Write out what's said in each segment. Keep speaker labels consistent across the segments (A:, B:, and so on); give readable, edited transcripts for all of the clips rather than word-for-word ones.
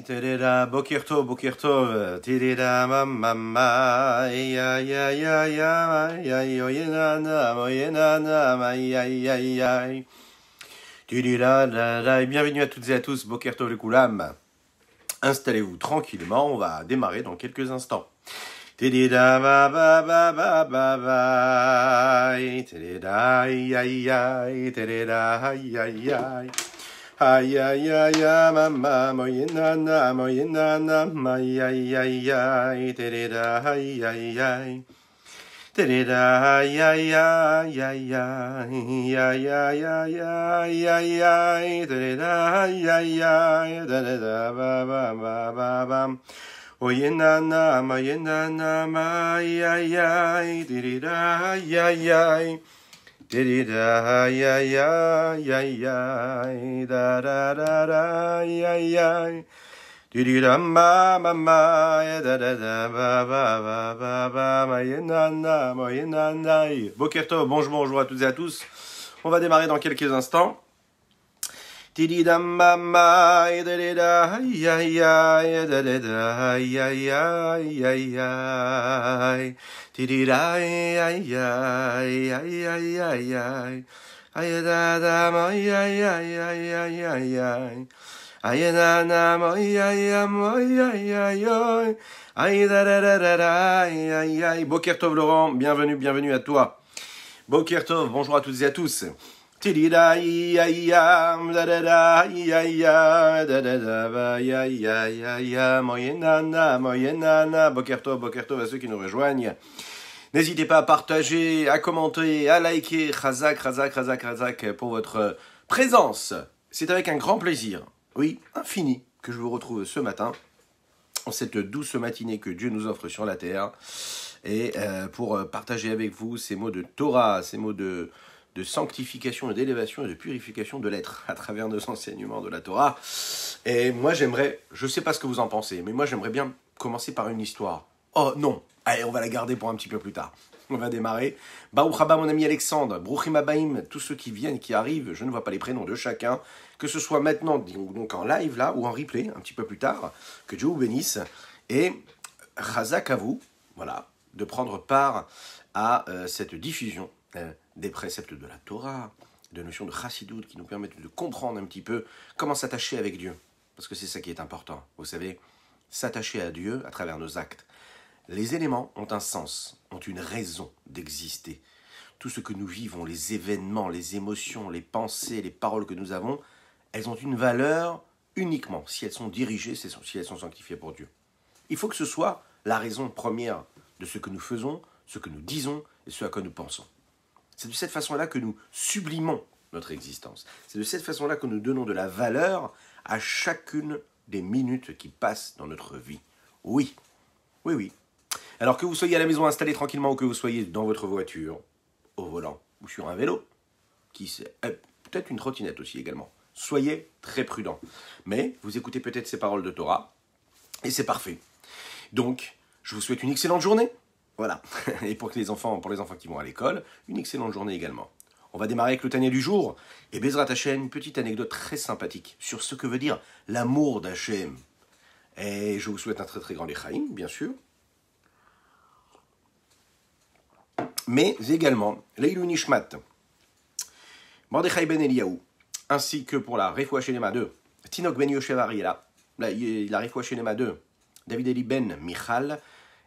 A: Terera, Boker Tov, Terera, Mamma, aïe aïe aïe aïe aïe aïe, oyenana, oyenana, aïe aïe aïe aïe. Et bienvenue à toutes et à tous, Boker Tov le Koulam. Installez-vous tranquillement, on va démarrer dans quelques instants. Terera, ba ba ba ba ba ba, Terera, aïe aïe aïe, Terera, aïe aïe aïe. Aïe aïe aïe aïe, mama, moyenana, moyenana, aïe aïe aïe aïe, tereda, aïe aïe aïe, tereda, aïe aïe aïe aïe aïe, aïe aïe aïe aïe aïe aïe, tereda, aïe aïe aïe, tereda, ba ba ba ba ba, moyenana, moyenana, aïe aïe aïe, tereda, aïe aïe aïe. Terida, aïe aïe aïe aïe aïe, da da da da, aïe aïe aïe. Terida, ma ma ma, da da da, ba ba ba ba ba, mayenana, mayenana. Boker Tov, bonjour à toutes et à tous. On va démarrer dans quelques instants. Terida, ma ma, da da da, aïe aïe aïe, da da da, aïe aïe aïe aïe aïe. Aïe aïe aïe aïe aïe aïe aïe aïe da da aïe aïe aïe aïe aïe aïe aïe aïe da da aïe aïe aïe aïe aïe aïe da da da da aïe aïe aïe. Boker Tov Laurent, bienvenue à toi. Boker Tov, bonjour à toutes et à tous. Tidida aïe aïe da da da aïe aïe da da da aïe aïe aïe aïe moyenana. Boker Tov à ceux qui nous rejoignent. N'hésitez pas à partager, à commenter, à liker. Chazak pour votre présence. C'est avec un grand plaisir, oui, infini, que je vous retrouve ce matin, en cette douce matinée que Dieu nous offre sur la terre, et pour partager avec vous ces mots de Torah, ces mots de sanctification, d'élévation et de purification de l'être à travers nos enseignements de la Torah. Et moi j'aimerais, je ne sais pas ce que vous en pensez, mais moi j'aimerais bien commencer par une histoire. Oh non, allez, on va la garder pour un petit peu plus tard. On va démarrer. Baruch haba mon ami Alexandre, Bruchim Abaim, tous ceux qui viennent, qui arrivent, je ne vois pas les prénoms de chacun, que ce soit maintenant, donc en live là, ou en replay, un petit peu plus tard, que Dieu vous bénisse, et chazak à vous, voilà, de prendre part à cette diffusion des préceptes de la Torah, de notions de chassidout qui nous permettent de comprendre un petit peu comment s'attacher avec Dieu. Parce que c'est ça qui est important, vous savez, s'attacher à Dieu à travers nos actes. Les éléments ont un sens, ont une raison d'exister. Tout ce que nous vivons, les événements, les émotions, les pensées, les paroles que nous avons, elles ont une valeur uniquement si elles sont dirigées, si elles sont sanctifiées pour Dieu. Il faut que ce soit la raison première de ce que nous faisons, ce que nous disons et ce à quoi nous pensons. C'est de cette façon-là que nous sublimons notre existence. C'est de cette façon-là que nous donnons de la valeur à chacune des minutes qui passent dans notre vie. Oui. Alors que vous soyez à la maison installé tranquillement ou que vous soyez dans votre voiture, au volant ou sur un vélo, peut-être une trottinette aussi également, soyez très prudents. Mais vous écoutez peut-être ces paroles de Torah et c'est parfait. Donc, je vous souhaite une excellente journée. Voilà. Et pour les enfants qui vont à l'école, une excellente journée également. On va démarrer avec le Tanya du jour. Et Bezrat Hashem, une petite anecdote très sympathique sur ce que veut dire l'amour d'Hashem. Et je vous souhaite un très très grand Lechaim, bien sûr. Mais également, Leilou Nishmat, Mordechai ben Eliyahu, ainsi que pour la Refoua Shelema 2, Tinok ben Yoshev Ariela, la Refoua Shelema 2, David Eli ben Michal,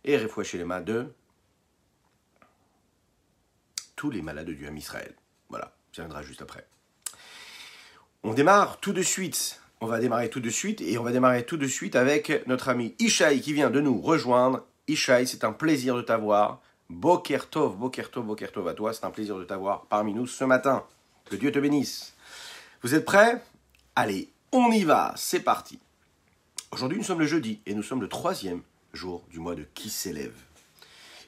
A: et Refoua Shelema 2, tous les malades du Ham Israël. Voilà, ça viendra juste après. On démarre tout de suite. On va démarrer tout de suite avec notre ami Ishaï qui vient de nous rejoindre. Ishaï, c'est un plaisir de t'avoir. Boker Tov à toi, c'est un plaisir de t'avoir parmi nous ce matin. Que Dieu te bénisse. Vous êtes prêts? Allez, on y va, c'est parti. Aujourd'hui, nous sommes le jeudi et nous sommes le 3e jour du mois de Kiselev.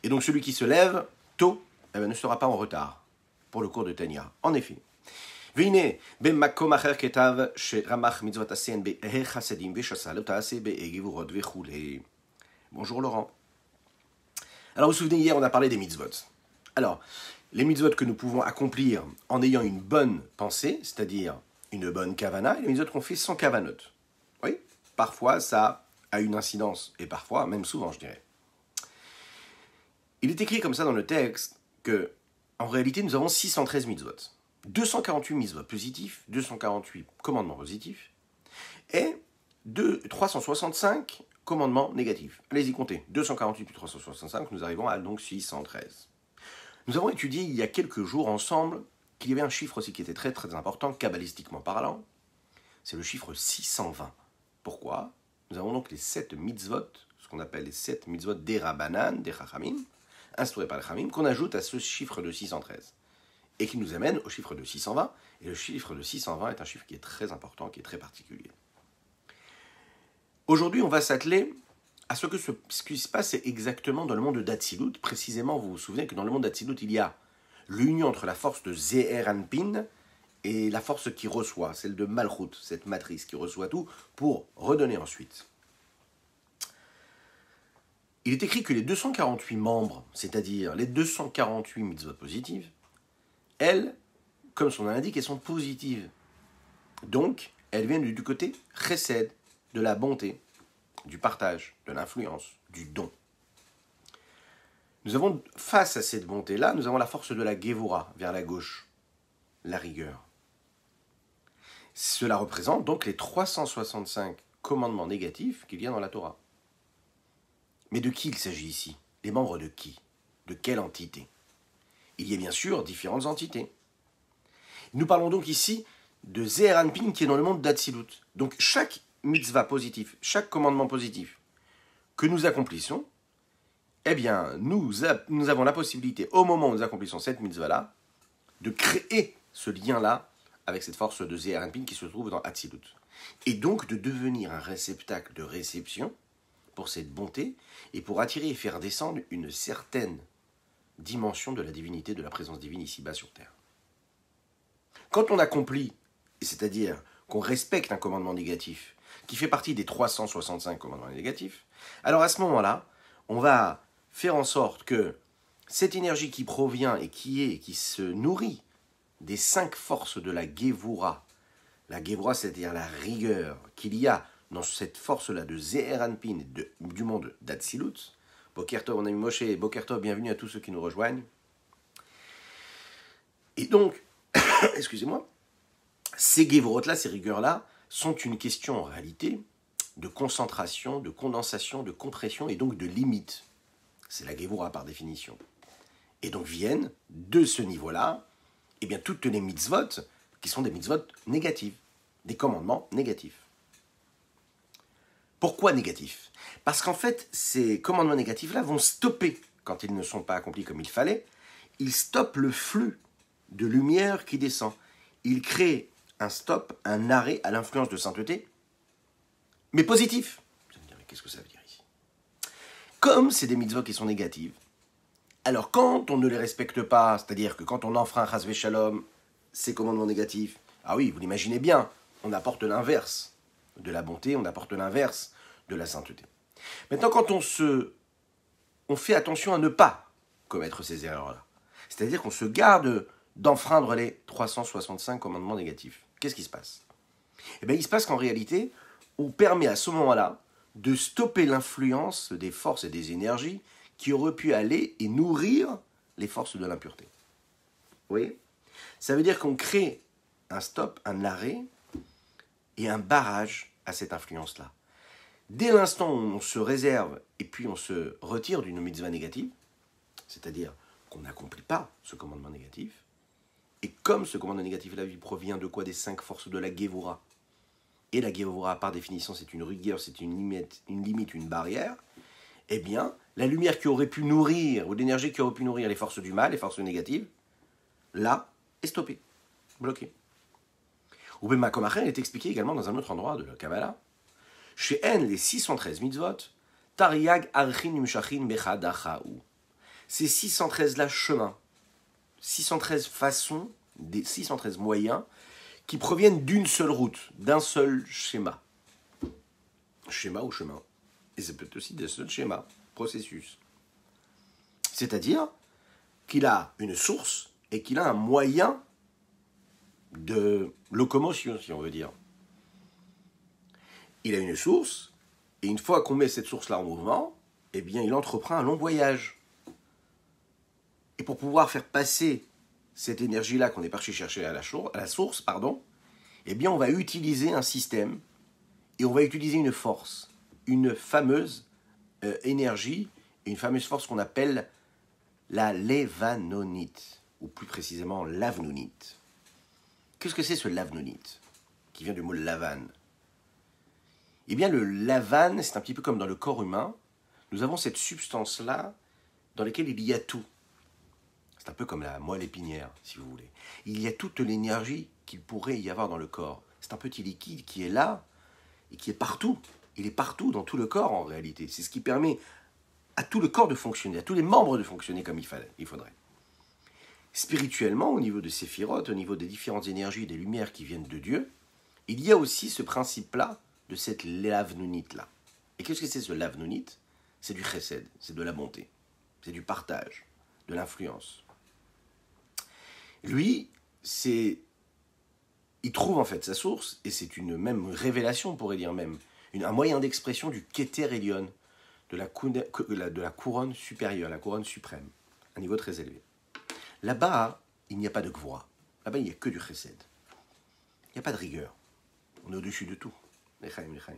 A: Et donc celui qui se lève tôt ne sera pas en retard pour le cours de Tanya. En effet. Vine, ben makom acher ketav sheramach mitzvot asen be'er chasadim ve'shasa lo ta'ase be'egivurot ve'chulei. Bonjour Laurent. Alors vous vous souvenez, hier on a parlé des mitzvot. Alors, les mitzvot que nous pouvons accomplir en ayant une bonne pensée, c'est-à-dire une bonne kavana, et les mitzvot qu'on fait sans kavanot. Oui, parfois ça a une incidence, et parfois, même souvent je dirais. Il est écrit comme ça dans le texte que, en réalité, nous avons 613 mitzvot. 248 mitzvot positifs, 248 commandements positifs, et 365 commandements négatifs. Allez-y, comptez. 248 plus 365, nous arrivons à donc 613. Nous avons étudié il y a quelques jours ensemble qu'il y avait un chiffre aussi qui était très très important, kabbalistiquement parlant. C'est le chiffre 620. Pourquoi ? Nous avons donc les 7 mitzvot, ce qu'on appelle les 7 mitzvot des Rabbanan, des Chachamim, instaurés par les Chachamim, qu'on ajoute à ce chiffre de 613. Et qui nous amène au chiffre de 620. Et le chiffre de 620 est un chiffre qui est très important, qui est très particulier. Aujourd'hui, on va s'atteler à ce qui se passe exactement dans le monde d'Atsilut. Précisément, vous vous souvenez que dans le monde d'Atsilut, il y a l'union entre la force de Zeher Anpin et la force qui reçoit, celle de Malchut, cette matrice qui reçoit tout pour redonner ensuite. Il est écrit que les 248 membres, c'est-à-dire les 248 mitzvot positives, elles, comme son nom l'indique, elles sont positives. Donc, elles viennent du côté chesed, de la bonté, du partage, de l'influence, du don. Nous avons, face à cette bonté-là, nous avons la force de la Gevura, vers la gauche, la rigueur. Cela représente donc les 365 commandements négatifs qu'il y a dans la Torah. Mais de qui il s'agit ici ? Les membres de qui ? De quelle entité ? Il y a bien sûr différentes entités. Nous parlons donc ici de Zeher Anpin qui est dans le monde d'Atsilut. Donc chaque mitzvah positif, chaque commandement positif que nous accomplissons, eh bien, nous avons la possibilité, au moment où nous accomplissons cette mitzvah-là, de créer ce lien-là avec cette force de Zeher Anpin qui se trouve dans Atsilut. Et donc de devenir un réceptacle de réception pour cette bonté et pour attirer et faire descendre une certaine dimension de la divinité, de la présence divine ici-bas sur Terre. Quand on accomplit, c'est-à-dire qu'on respecte un commandement négatif, qui fait partie des 365 commandements négatifs, alors à ce moment-là, on va faire en sorte que cette énergie qui provient et qui se nourrit des 5 forces de la Gevura, c'est-à-dire la rigueur qu'il y a dans cette force-là de Zeher Anpin du monde d'Atsilut. Boker Tov, mon ami Moshe, et Boker Tov, bienvenue à tous ceux qui nous rejoignent. Et donc, excusez-moi, ces Gevurot-là, ces rigueurs-là, sont une question en réalité de concentration, de condensation, de compression et donc de limite. C'est la Gevura par définition. Et donc viennent de ce niveau-là, eh bien toutes les mitzvot qui sont des mitzvot négatives, des commandements négatifs. Pourquoi négatifs ? Parce qu'en fait, ces commandements négatifs-là vont stopper, quand ils ne sont pas accomplis comme il fallait, ils stoppent le flux de lumière qui descend. Ils créent un stop, un arrêt à l'influence de sainteté, mais positif. Vous allez me dire, mais qu'est-ce que ça veut dire ici ? Comme c'est des mitzvot qui sont négatives, alors quand on ne les respecte pas, c'est-à-dire que quand on enfreint Chas v'Shalom, ces commandements négatifs, ah oui, vous l'imaginez bien, on apporte l'inverse de la bonté, on apporte l'inverse de la sainteté. Maintenant, quand on fait attention à ne pas commettre ces erreurs-là, c'est-à-dire qu'on se garde d'enfreindre les 365 commandements négatifs, qu'est-ce qui se passe ? Eh bien, il se passe qu'en réalité, on permet à ce moment-là de stopper l'influence des forces et des énergies qui auraient pu aller et nourrir les forces de l'impureté. Vous voyez ? Ça veut dire qu'on crée un stop, un arrêt et un barrage à cette influence-là. Dès l'instant où on se réserve et puis on se retire d'une mitzvah négative, c'est-à-dire qu'on n'accomplit pas ce commandement négatif, et comme ce commandement négatif-là provient de quoi ? Des 5 forces de la Gevura. Et la Gevura, par définition, c'est une rigueur, c'est une limite, une barrière. Eh bien, la lumière qui aurait pu nourrir, ou l'énergie qui aurait pu nourrir les forces du mal, les forces négatives, là, est stoppée, bloquée. Ubema Komachen est expliqué également dans un autre endroit de la Kabbalah. Chez N, les 613 mitzvot, Tariag Archin Nimshachin Bechadachaou. Ces 613-là chemins, 613 façons, des 613 moyens qui proviennent d'une seule route, d'un seul schéma. Schéma ou chemin. Et c'est peut-être aussi d'un seul schéma, processus. C'est-à-dire qu'il a une source et qu'il a un moyen de locomotion, si on veut dire. il a une source, et une fois qu'on met cette source-là en mouvement, eh bien, il entreprend un long voyage. Et pour pouvoir faire passer cette énergie-là qu'on est parti chercher à la source, eh bien, on va utiliser un système, et on va utiliser une force, une fameuse énergie, une fameuse force qu'on appelle la lévanonite, ou plus précisément l'avnonite. Qu'est-ce que c'est ce lavnonite, qui vient du mot lavan? Eh bien, le lavan, c'est un petit peu comme dans le corps humain. Nous avons cette substance-là dans laquelle il y a tout. C'est un peu comme la moelle épinière, si vous voulez. Il y a toute l'énergie qu'il pourrait y avoir dans le corps. C'est un petit liquide qui est là et qui est partout. Il est partout dans tout le corps en réalité. C'est ce qui permet à tout le corps de fonctionner, à tous les membres de fonctionner comme il faudrait. Spirituellement, au niveau de Séphiroth, au niveau des différentes énergies et des lumières qui viennent de Dieu, il y a aussi ce principe-là de cette lavnonite-là. Et qu'est-ce que c'est ce lavnonite? C'est du chesed, c'est de la bonté, c'est du partage, de l'influence. Lui, il trouve en fait sa source, et c'est une même révélation, on pourrait dire même, un moyen d'expression du Keter Elyon, de la couronne supérieure, la couronne suprême, un niveau très élevé. Là-bas, il n'y a pas de gvora. Là-bas, il n'y a que du chesed. Il n'y a pas de rigueur. On est au-dessus de tout. Lechaim, lechaim.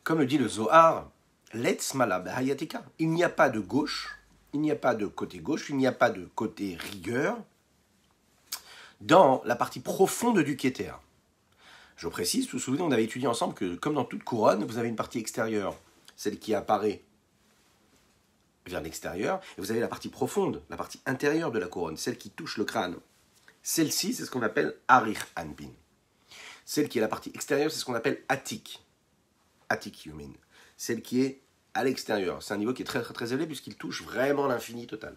A: Comme le dit le Zohar, Letz malab hayatika. Il n'y a pas de gauche, il n'y a pas de côté gauche, il n'y a pas de côté rigueur dans la partie profonde du Keter. Je précise, vous vous souvenez, on avait étudié ensemble que, comme dans toute couronne, vous avez une partie extérieure, celle qui apparaît vers l'extérieur, et vous avez la partie profonde, la partie intérieure de la couronne, celle qui touche le crâne. Celle-ci, c'est ce qu'on appelle Arich Anpin. Celle qui est la partie extérieure, c'est ce qu'on appelle Atik. Atik Yumin. Celle qui est à l'extérieur. C'est un niveau qui est très très très élevé puisqu'il touche vraiment l'infini total.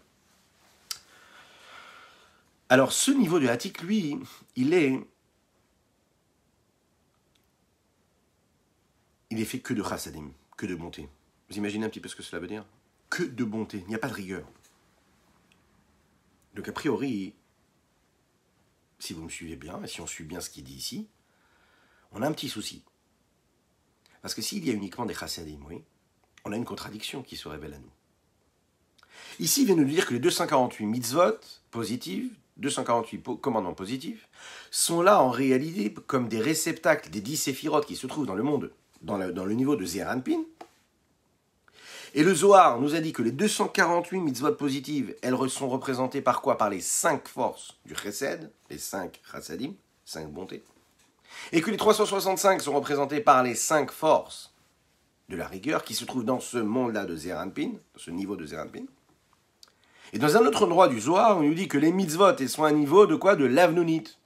A: Alors ce niveau de Atik, lui, il est fait que de chassadim, que de bonté. Vous imaginez un petit peu ce que cela veut dire? Que de bonté, il n'y a pas de rigueur. Donc a priori, si vous me suivez bien, et si on suit bien ce qu'il dit ici, on a un petit souci. Parce que s'il y a uniquement des chassadim, oui, on a une contradiction qui se révèle à nous. Ici, il vient nous dire que les 248 mitzvot positives, 248 commandements positifs, sont là en réalité comme des réceptacles des 10 séphirotes qui se trouvent dans le monde, dans le niveau de Zeir Anpin. Et le Zohar nous a dit que les 248 mitzvot positives, elles sont représentées par quoi? Par les 5 forces du chesed, les 5 chassadim, 5 bontés. Et que les 365 sont représentés par les 5 forces de la rigueur qui se trouvent dans ce monde-là de Zeir Anpin, dans ce niveau de Zeir Anpin. Et dans un autre endroit du Zohar, on nous dit que les mitzvot, elles sont à un niveau de quoi? De l'avnonite,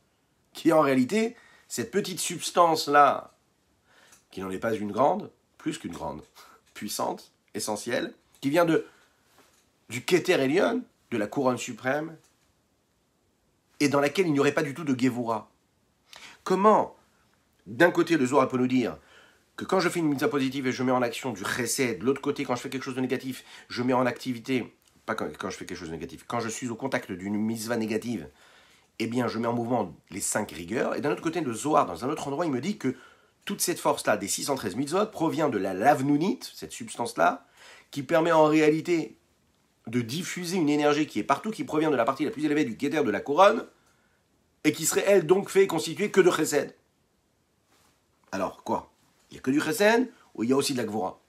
A: qui est en réalité cette petite substance-là, qui n'en est pas une grande, plus qu'une grande, puissante, essentielle, qui vient du Keter Elyon, de la couronne suprême, et dans laquelle il n'y aurait pas du tout de Gevura. Comment, d'un côté, le Zohar peut nous dire que quand je fais une mitzvah positive et je mets en action du chesed, de l'autre côté, quand je fais quelque chose de négatif, je mets en activité, pas quand je fais quelque chose de négatif, quand je suis au contact d'une mitzvah négative, eh bien, je mets en mouvement les 5 rigueurs, et d'un autre côté, le Zohar, dans un autre endroit, il me dit que toute cette force-là, des 613 mitzvot, provient de la lavnonite, cette substance-là, qui permet en réalité de diffuser une énergie qui est partout, qui provient de la partie la plus élevée du Keter de la couronne, et qui serait, elle, donc fait constituée que de chesed. Alors, quoi? Il n'y a que du chesed, ou il y a aussi de la gvora?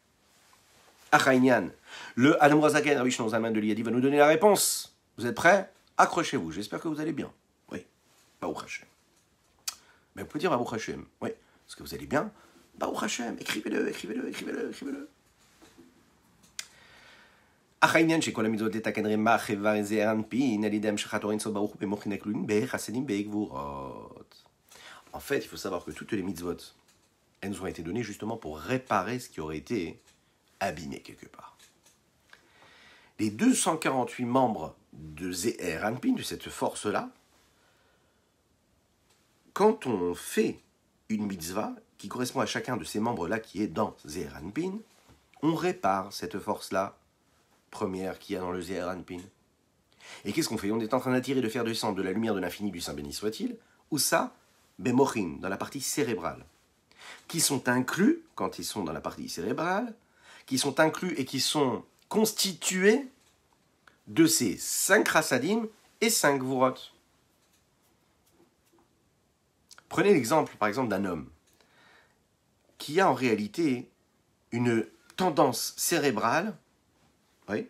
A: Achaïnian. Le Adam Razaken, Rabbi Shlomo Zalman de l'Iyadi, va nous donner la réponse. Vous êtes prêts? Accrochez-vous, j'espère que vous allez bien. Oui, Baruch Hashem. Mais vous pouvez dire Baruch Hashem. Oui, est-ce que vous allez bien? Baruch Hashem, écrivez-le, écrivez-le, écrivez-le, écrivez-le. Achaïnian, chez Kolam Mitzvot Letaken Rema, Chevar Zeir Anpin, Alidem Shachatorin Sobaruch, Bemochin Eklun, Bechasedim, Begvurot. En fait, il faut savoir que toutes les mitzvot, elles nous ont été données justement pour réparer ce qui aurait été abîmé quelque part. Les 248 membres de Zeir Anpin, de cette force-là, quand on fait une mitzvah qui correspond à chacun de ces membres-là qui est dans Zeir Anpin, on répare cette force-là première qu'il y a dans le Zeir Anpin. Et qu'est-ce qu'on fait? On est en train d'attirer, de faire descendre de la lumière de l'infini du Saint béni soit-il Où ça? Bemochin, dans la partie cérébrale. Qui sont inclus, quand ils sont dans la partie cérébrale, qui sont inclus et qui sont constitués de ces 5 chassadim et 5 gvurot. Prenez l'exemple, par exemple, d'un homme qui a en réalité une tendance cérébrale, oui,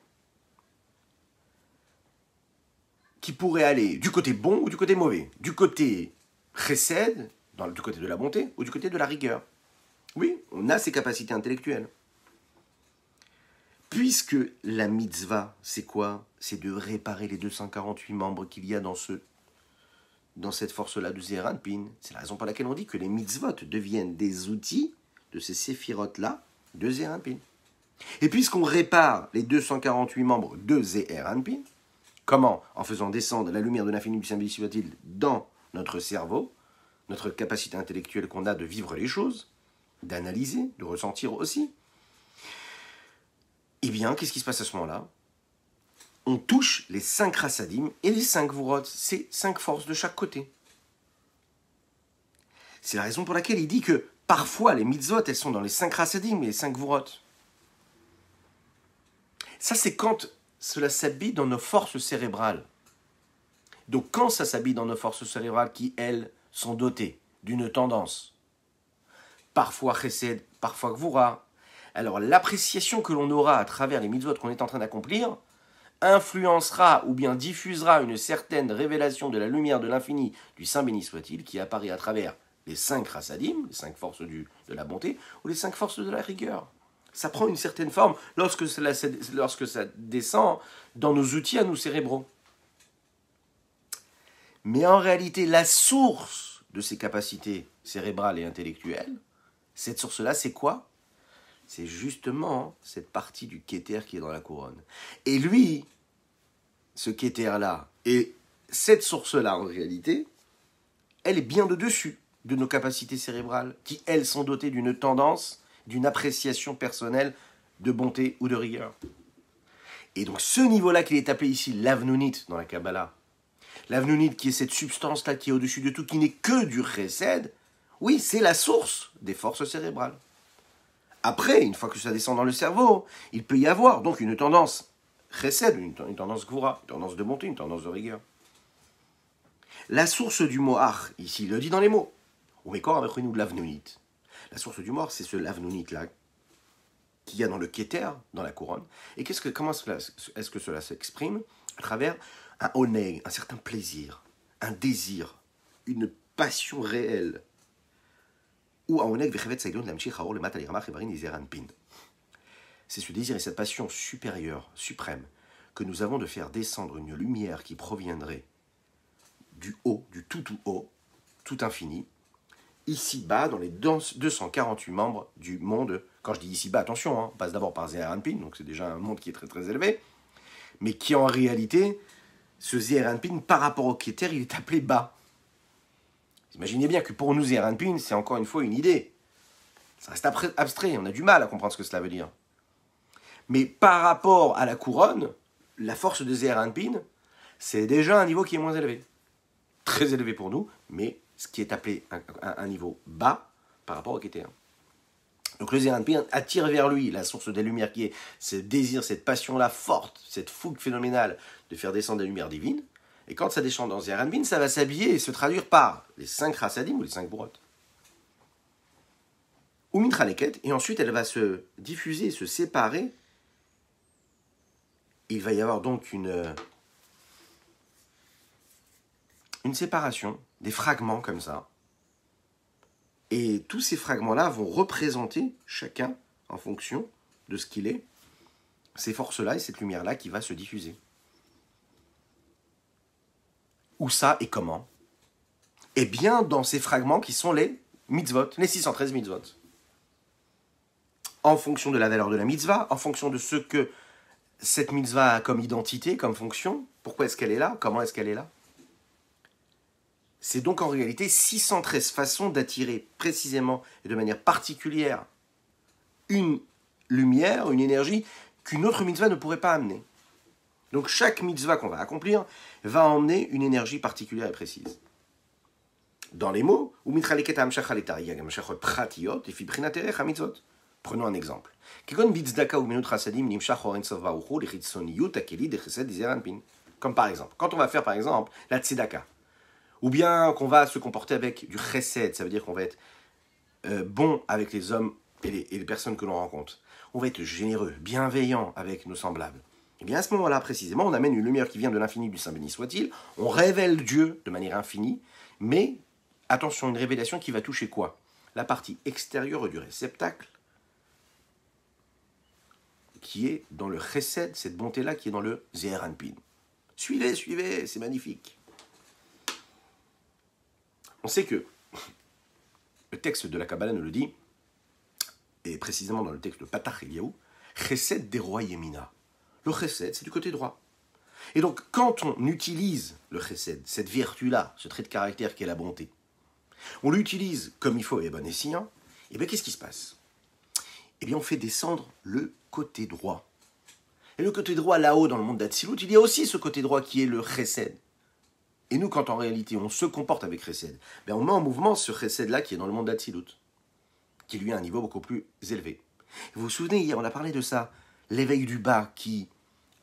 A: qui pourrait aller du côté bon ou du côté mauvais, du côté chesed, du côté de la bonté, ou du côté de la rigueur. Oui, on a ces capacités intellectuelles. Puisque la mitzvah, c'est quoi? C'est de réparer les 248 membres qu'il y a dans cette force-là de Zeir Anpin. C'est la raison pour laquelle on dit que les mitzvot deviennent des outils de ces séphirotes-là de Zeir Anpin. Et puisqu'on répare les 248 membres de Zeir Anpin, comment? En faisant descendre la lumière de l'infini du Saint-Béni soit-il dans notre cerveau, notre capacité intellectuelle qu'on a de vivre les choses, d'analyser, de ressentir aussi. Eh bien, qu'est-ce qui se passe à ce moment-là? On touche les 5 chassadim et les 5 gvurot, c'est 5 forces de chaque côté. C'est la raison pour laquelle il dit que parfois les mitzvot, elles sont dans les 5 chassadim et les 5 gvurot. Ça, c'est quand cela s'habille dans nos forces cérébrales. Donc, quand ça s'habille dans nos forces cérébrales qui, elles, sont dotées d'une tendance, parfois chesed, parfois gvura, alors l'appréciation que l'on aura à travers les mitzvot qu'on est en train d'accomplir influencera ou bien diffusera une certaine révélation de la lumière de l'infini du Saint béni soit-il qui apparaît à travers les 5 chassadim, les 5 forces de la bonté, ou les 5 forces de la rigueur. Ça prend une certaine forme lorsque ça descend dans nos outils à nous cérébraux. Mais en réalité, la source de ces capacités cérébrales et intellectuelles, cette source-là, c'est quoi? C'est justement cette partie du Kéter qui est dans la couronne. Et lui, ce Kéter-là, et cette source-là, en réalité, elle est bien de dessus de nos capacités cérébrales, qui, elles, sont dotées d'une tendance, d'une appréciation personnelle de bonté ou de rigueur. Et donc, ce niveau-là qu'il est appelé ici l'Avnunit dans la Kabbalah, l'Avnunit qui est cette substance-là qui est au-dessus de tout, qui n'est que du Chesed, oui, c'est la source des forces cérébrales. Après, une fois que ça descend dans le cerveau, il peut y avoir donc une tendance chesed, une tendance gvura, une tendance de bonté, une tendance de rigueur. La source du mot ach, ici, il le dit dans les mots. Ou mais quoi, nous de l'avnunit. La source du mot ach, c'est ce l'avnunit-là qu'il y a dans le Kéter, dans la couronne. Et comment est-ce que cela s'exprime? À travers un oneg, un certain plaisir, un désir, une passion réelle. C'est ce désir et cette passion supérieure, suprême, que nous avons de faire descendre une lumière qui proviendrait du haut, du tout haut, tout infini, ici-bas, dans les 248 membres du monde. Quand je dis ici-bas, attention, on passe d'abord par Zeir Anpin, donc c'est déjà un monde qui est très très élevé, mais qui en réalité, ce Zeir Anpin, par rapport au Kéter, il est appelé bas. Imaginez bien que pour nous, Zeir Anpin, c'est encore une fois une idée. Ça reste abstrait, on a du mal à comprendre ce que cela veut dire. Mais par rapport à la couronne, la force de Zeir Anpin, c'est déjà un niveau qui est moins élevé. Très élevé pour nous, mais ce qui est appelé un niveau bas par rapport au Kéter. Donc le Zeir Anpin attire vers lui la source des lumières qui est ce désir, cette passion-là forte, cette fougue phénoménale de faire descendre la lumière divine. Et quand ça descend dans Zeir Anpin, ça va s'habiller et se traduire par les 5 chassadim ou les 5 gvurot. Ou mintraleket, et ensuite elle va se diffuser, se séparer. Il va y avoir donc une séparation, des fragments comme ça. Et tous ces fragments-là vont représenter chacun, en fonction de ce qu'il est, ces forces-là et cette lumière-là qui va se diffuser. Où ça et comment? Eh bien, dans ces fragments qui sont les mitzvot, les 613 mitzvot. En fonction de la valeur de la mitzvah, en fonction de ce que cette mitzvah a comme identité, comme fonction, pourquoi est-ce qu'elle est là, comment est-ce qu'elle est là. C'est donc en réalité 613 façons d'attirer précisément et de manière particulière une lumière, une énergie qu'une autre mitzvah ne pourrait pas amener. Donc chaque mitzvah qu'on va accomplir va emmener une énergie particulière et précise. dans les mots, ou mitraleket ha'amshacha letariya gamashachot pratiyot et fibrinat erech hamitzvot. Prenons un exemple. Kegon bitzdaka ou minut chasadim nimshach oren sov baruchu lichitzoniyut akeli de chesed dizeranpin. Comme par exemple, quand on va faire par exemple la tzedaka, ou bien qu'on va se comporter avec du chesed, ça veut dire qu'on va être bon avec les hommes et les personnes que l'on rencontre. On va être généreux, bienveillant avec nos semblables. Et bien à ce moment-là, précisément, on amène une lumière qui vient de l'infini du Saint béni soit-il, on révèle Dieu de manière infinie, mais attention, une révélation qui va toucher quoi? La partie extérieure du réceptacle, qui est dans le chesed, cette bonté-là qui est dans le zeher anpin. Suivez, suivez, c'est magnifique. On sait que le texte de la Kabbalah nous le dit, et précisément dans le texte de Patach Eliyahu, chesed des rois yemina. Le chesed, c'est du côté droit. Et donc, quand on utilise le chesed, cette vertu-là, ce trait de caractère qui est la bonté, on l'utilise comme il faut et bon escient, et bien qu'est-ce qui se passe? Eh bien, on fait descendre le côté droit. Et le côté droit, là-haut, dans le monde d'Atsilut, il y a aussi ce côté droit qui est le chesed. Et nous, quand en réalité, on se comporte avec chesed, bien, on met en mouvement ce chesed-là qui est dans le monde d'Atsilut, qui lui a un niveau beaucoup plus élevé. Vous vous souvenez, hier, on a parlé de ça, l'éveil du bas qui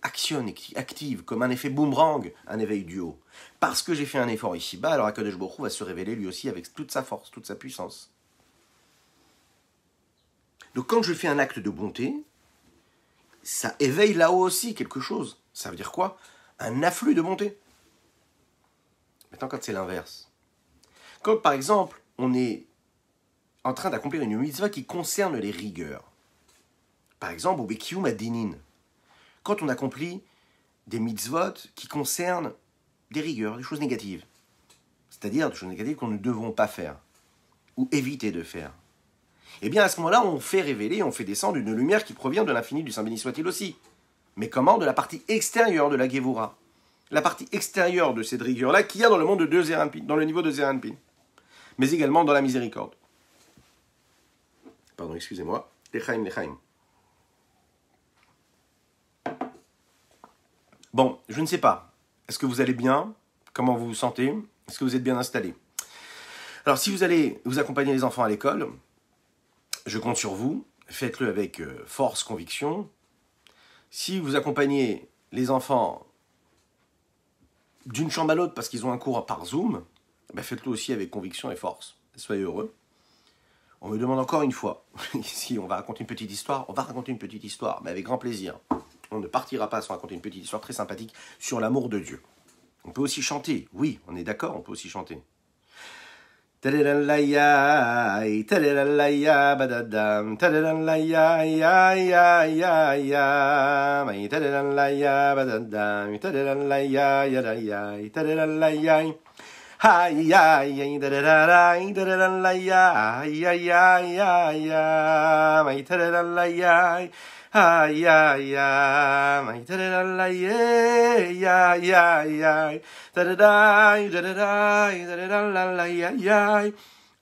A: actionne et qui active comme un effet boomerang un éveil du haut. Parce que j'ai fait un effort ici-bas, alors Akadosh Baruch Hu va se révéler lui aussi avec toute sa force, toute sa puissance. Donc quand je fais un acte de bonté, ça éveille là-haut aussi quelque chose. Ça veut dire quoi? Un afflux de bonté. Maintenant, quand c'est l'inverse. Quand, par exemple, on est en train d'accomplir une mitzvah qui concerne les rigueurs. Par exemple, au Bekiyum Adinin. Quand on accomplit des mitzvot qui concernent des rigueurs, des choses négatives. C'est-à-dire des choses négatives qu'on ne devons pas faire. Ou éviter de faire. Eh bien, à ce moment-là, on fait révéler, on fait descendre une lumière qui provient de l'infini du Saint béni soit-il aussi. Mais comment? De la partie extérieure de la Gevura. La partie extérieure de cette rigueur-là qu'il y a dans le monde de Zeher Anpin, dans le niveau de Zeher Anpin. Mais également dans la miséricorde. Pardon, excusez-moi. Lechaim, lechaim. Bon, je ne sais pas. Est-ce que vous allez bien? Comment vous vous sentez? Est-ce que vous êtes bien installé? Alors, si vous allez vous accompagner les enfants à l'école, je compte sur vous. Faites-le avec force, conviction. Si vous accompagnez les enfants d'une chambre à l'autre parce qu'ils ont un cours par Zoom, ben faites-le aussi avec conviction et force. Soyez heureux. On me demande encore une fois, si on va raconter une petite histoire, on va raconter une petite histoire, mais avec grand plaisir. On ne partira pas sans raconter une petite histoire très sympathique sur l'amour de Dieu. On peut aussi chanter, oui, on est d'accord, on peut aussi chanter. Tadelalayai, tadelalayai, badadam, tadelalayai, ay, ay, ay, ay, tadelalayai, badadam, tadelalayai, ay, ay, tadelalayai. Ay, ay, ay, tadelalayai, tadelalayai, ay, ay, ay, ay, tadelalayai. Ay, ay, ay, tadelalayai, ay, ay, ay, tadadai, tadadai, tadelalayai, ay, ay,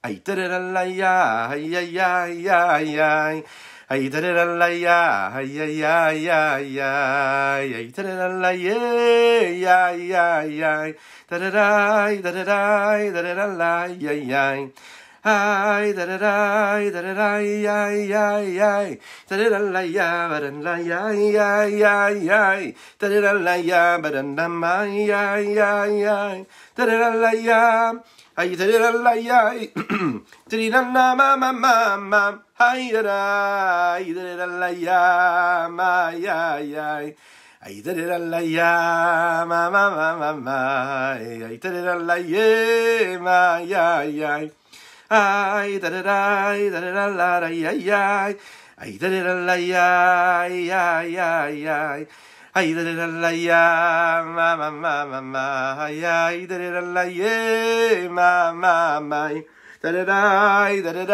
A: ay, tadelalayai, ay, ay, ay, ay, ay, ay, tadelalayai, ay, ay, ay, ay, ay, tadelalayai, ay, ay, ay, tadadai, tadadai, tadelalayai, ay, ay. Ay, da da da da da da ay ay ay da da la ya ba da la ya ay ay ay da da la ya ba da na ay ay ay da da la ya ay da da la ya da da na ma ay da la ya ma ay ay ay da la ya ma ay da la ye ma ay ay. Ay, da da da da da da da ay ay ay da da da ay ay ay ay ay da da da ya ma ay ay da da da ye ma da da da da ay ay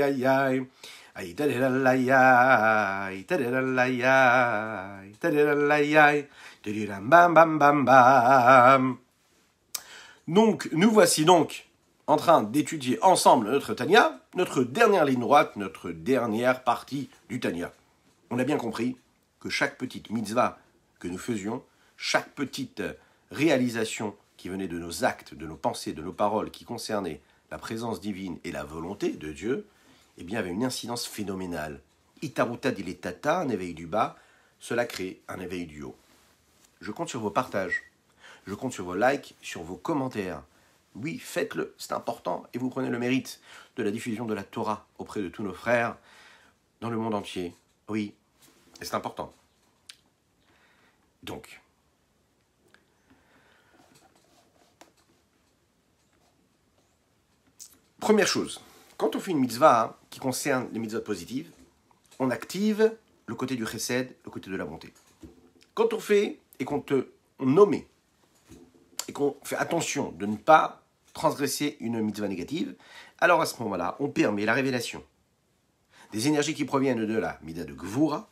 A: ay ay da da da ya da da da ya da da da ya bam bam bam bam. Donc nous voici donc en train d'étudier ensemble notre Tanya, notre dernière ligne droite, notre dernière partie du Tanya. On a bien compris que chaque petite mitzvah que nous faisions, chaque petite réalisation qui venait de nos actes, de nos pensées, de nos paroles, qui concernaient la présence divine et la volonté de Dieu, eh bien, avait une incidence phénoménale. Itaruta diletata, un éveil du bas, cela crée un éveil du haut. Je compte sur vos partages, je compte sur vos likes, sur vos commentaires. Oui, faites-le, c'est important, et vous prenez le mérite de la diffusion de la Torah auprès de tous nos frères dans le monde entier. Oui, et c'est important. Donc, première chose, quand on fait une mitzvah qui concerne les mitzvot positives, on active le côté du chesed, le côté de la bonté. Quand on fait et qu'on nomme et qu'on fait attention de ne pas transgresser une mitzvah négative, alors à ce moment-là, on permet la révélation des énergies qui proviennent de la midah de Gvura,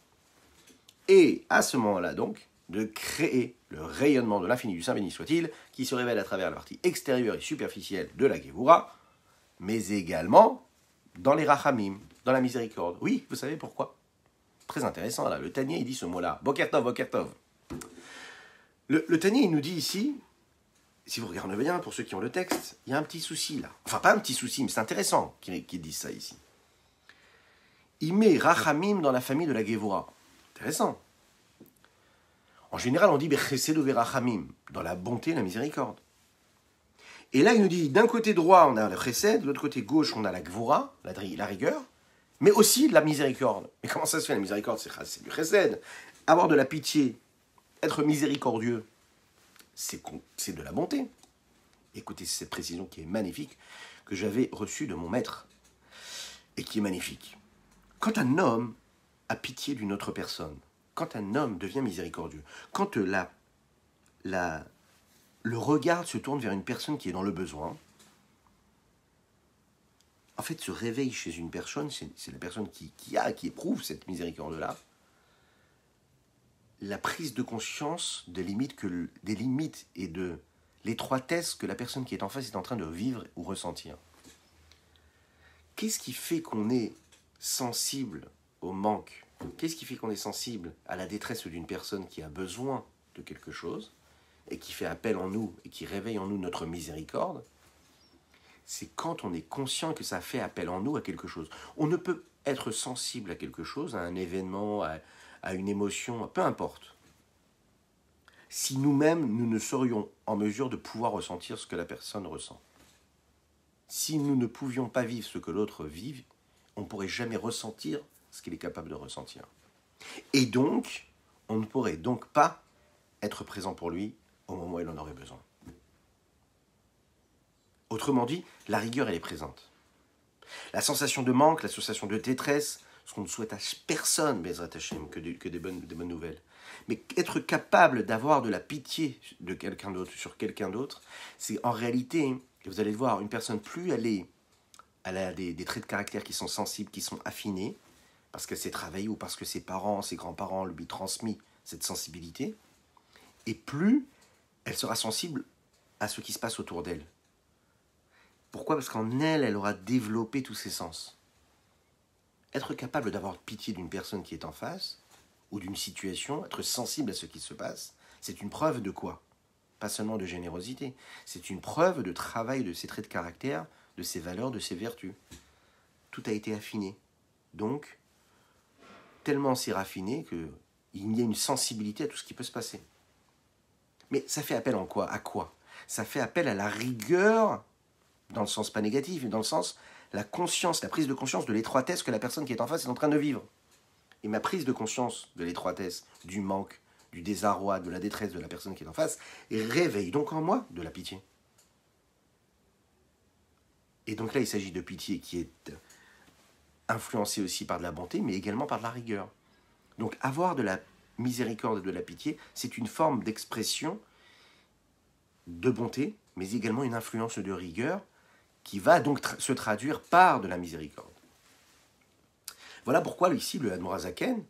A: et à ce moment-là donc, de créer le rayonnement de l'infini du Saint béni soit-il, qui se révèle à travers la partie extérieure et superficielle de la Gevura, mais également dans les Rachamim, dans la miséricorde. Oui, vous savez pourquoi? Très intéressant, là, le Tanya, il dit ce mot-là, Boker Tov, Boker Tov. Le Tanya, il nous dit ici, si vous regardez bien, pour ceux qui ont le texte, il y a un petit souci là. Enfin, pas un petit souci, mais c'est intéressant qu'il dise ça ici. Il met Rachamim dans la famille de la Gevura. Intéressant. En général, on dit Bechesed Rachamim, dans la bonté et la miséricorde. Et là, il nous dit, d'un côté droit, on a le Chesed, de l'autre côté gauche, on a la Gvura, la rigueur, mais aussi la miséricorde. Mais comment ça se fait, la miséricorde? C'est du Chesed. Avoir de la pitié, être miséricordieux, c'est de la bonté. Écoutez cette précision qui est magnifique, que j'avais reçue de mon maître, et qui est magnifique. Quand un homme a pitié d'une autre personne, quand un homme devient miséricordieux, quand le regard se tourne vers une personne qui est dans le besoin, en fait, ce réveil chez une personne, c'est la personne qui éprouve cette miséricorde-là, la prise de conscience des limites et de l'étroitesse que la personne qui est en face est en train de vivre ou ressentir. Qu'est-ce qui fait qu'on est sensible au manque? Qu'est-ce qui fait qu'on est sensible à la détresse d'une personne qui a besoin de quelque chose et qui fait appel en nous et qui réveille en nous notre miséricorde? C'est quand on est conscient que ça fait appel en nous à quelque chose. On ne peut être sensible à quelque chose, à un événement, à une émotion, peu importe, si nous-mêmes, nous ne serions en mesure de pouvoir ressentir ce que la personne ressent. Si nous ne pouvions pas vivre ce que l'autre vit, on ne pourrait jamais ressentir ce qu'il est capable de ressentir. Et donc, on ne pourrait donc pas être présent pour lui au moment où il en aurait besoin. Autrement dit, la rigueur, elle est présente. La sensation de manque, la sensation de détresse, ce qu'on ne souhaite à personne, Bezrat Hashem, que des bonnes nouvelles. Mais être capable d'avoir de la pitié de quelqu'un d'autre sur quelqu'un d'autre, c'est en réalité, et vous allez le voir, une personne, plus elle a des traits de caractère qui sont sensibles, qui sont affinés, parce qu'elle s'est travaillée ou parce que ses parents, ses grands-parents lui ont transmis cette sensibilité, et plus elle sera sensible à ce qui se passe autour d'elle. Pourquoi? Parce qu'en elle, elle aura développé tous ses sens. Être capable d'avoir pitié d'une personne qui est en face, ou d'une situation, être sensible à ce qui se passe, c'est une preuve de quoi? Pas seulement de générosité, c'est une preuve de travail de ses traits de caractère, de ses valeurs, de ses vertus. Tout a été affiné. Donc, tellement c'est raffiné qu'il y a une sensibilité à tout ce qui peut se passer. Mais ça fait appel en quoi? À quoi? Ça fait appel à la rigueur, dans le sens pas négatif, mais dans le sens la conscience, la prise de conscience de l'étroitesse que la personne qui est en face est en train de vivre. Et ma prise de conscience de l'étroitesse, du manque, du désarroi, de la détresse de la personne qui est en face, réveille donc en moi de la pitié. Et donc là, il s'agit de pitié qui est influencée aussi par de la bonté, mais également par de la rigueur. Donc avoir de la miséricorde et de la pitié, c'est une forme d'expression de bonté, mais également une influence de rigueur qui va donc se traduire par de la miséricorde. Voilà pourquoi ici le Admorazaken,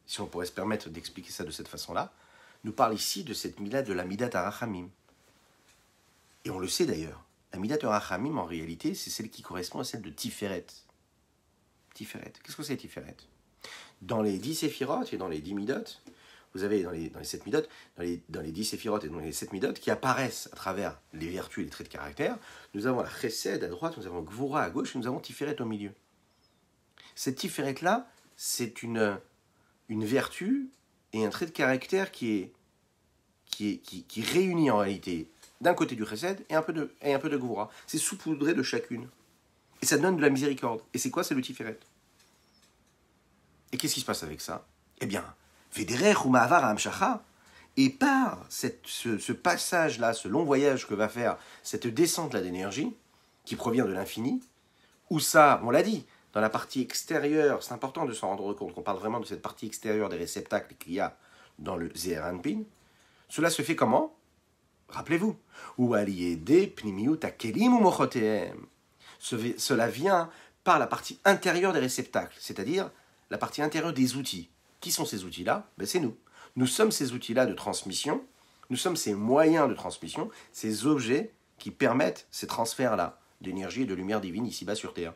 A: si on pourrait se permettre d'expliquer ça de cette façon-là, nous parle ici de cette midah, de la midat harachamim. Et on le sait d'ailleurs, la midat harachamim en réalité c'est celle qui correspond à celle de Tiferet. Tiferet, qu'est-ce que c'est Tiferet? Dans les 10 séphirotes et dans les 10 midot, vous avez dans les 7 midotes, dans les 10 séphirotes et dans les 7 midotes, qui apparaissent à travers les vertus et les traits de caractère. Nous avons la chesed à droite, nous avons gvura à gauche, et nous avons tiferet au milieu. Cette tiferet-là, c'est une vertu et un trait de caractère qui réunit en réalité d'un côté du chesed et un peu de gvura. C'est saupoudré de chacune. Et ça donne de la miséricorde. Et c'est quoi? C'est le tiferet. Et qu'est-ce qui se passe avec ça? Eh bien, Vederech ou Ma'avar Hamshacha, et par ce passage-là, ce long voyage que va faire cette descente-là d'énergie, qui provient de l'infini, où ça, on l'a dit, dans la partie extérieure, c'est important de s'en rendre compte, qu'on parle vraiment de cette partie extérieure des réceptacles qu'il y a dans le Ze'er Anpin. Cela se fait comment? Rappelez-vous. Ou aliyede pnimiut akelim ou mochotehem. Cela vient par la partie intérieure des réceptacles, c'est-à-dire la partie intérieure des outils. Qui sont ces outils-là? C'est nous. Nous sommes ces outils-là de transmission, nous sommes ces moyens de transmission, ces objets qui permettent ces transferts-là d'énergie et de lumière divine ici-bas sur Terre.